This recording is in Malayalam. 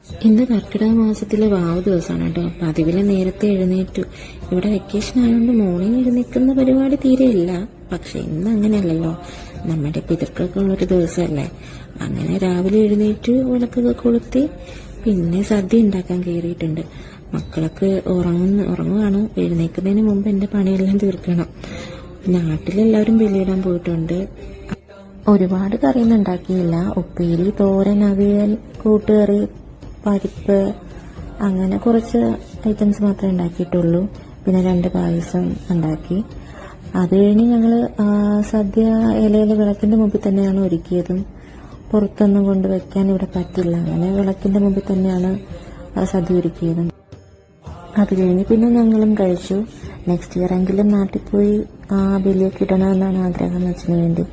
ഇന്ന് കർക്കിടക മാസത്തിലെ വാവ് ദിവസമാണ് കേട്ടോ. പതിവില് നേരത്തെ എഴുന്നേറ്റു. ഇവിടെ വെക്കേഷൻ ആയതുകൊണ്ട് മോർണിംഗ് എഴുന്നേൽക്കുന്ന പരിപാടി തീരെയില്ല. പക്ഷെ ഇന്ന് അങ്ങനെയല്ലല്ലോ, നമ്മുടെ പിതൃക്കൾക്ക് ഉള്ളൊരു ദിവസമല്ലേ. അങ്ങനെ രാവിലെ എഴുന്നേറ്റു, വിളക്കൊക്കെ കൊളുത്തി, പിന്നെ സദ്യ ഉണ്ടാക്കാൻ കയറിയിട്ടുണ്ട്. മക്കളൊക്കെ ഉറങ്ങുവാണ്. എഴുന്നേൽക്കുന്നതിന് മുമ്പ് എന്റെ പണിയെല്ലാം തീർക്കണം. നാട്ടിലെല്ലാവരും ബലിയിടാൻ പോയിട്ടുണ്ട്. ഒരുപാട് കറിയൊന്നും ഉണ്ടാക്കിയില്ല. ഉപ്പേരി, തോരൻ, അവിയൽ, കൂട്ടുകറി, പരിപ്പ്, അങ്ങനെ കുറച്ച് ഐറ്റംസ് മാത്രമേ ഉണ്ടാക്കിയിട്ടുള്ളൂ. പിന്നെ 2 പായസം ഉണ്ടാക്കി. അത് കഴിഞ്ഞ് ഞങ്ങള് സദ്യ ഇലയില് വിളക്കിന്റെ മുമ്പിൽ തന്നെയാണ് ഒരുക്കിയതും. പുറത്തൊന്നും കൊണ്ട് വെക്കാൻ ഇവിടെ പറ്റില്ല. അങ്ങനെ വിളക്കിന്റെ മുമ്പിൽ തന്നെയാണ് സദ്യ ഒരുക്കിയതും. അത് കഴിഞ്ഞ് പിന്നെ ഞങ്ങളും കഴിച്ചു. നെക്സ്റ്റ് ഇയർ എങ്കിലും നാട്ടിൽ പോയി ബലിയൊക്കെ ഇടണമെന്നാണ് ആഗ്രഹം അച്ഛന് വേണ്ടി.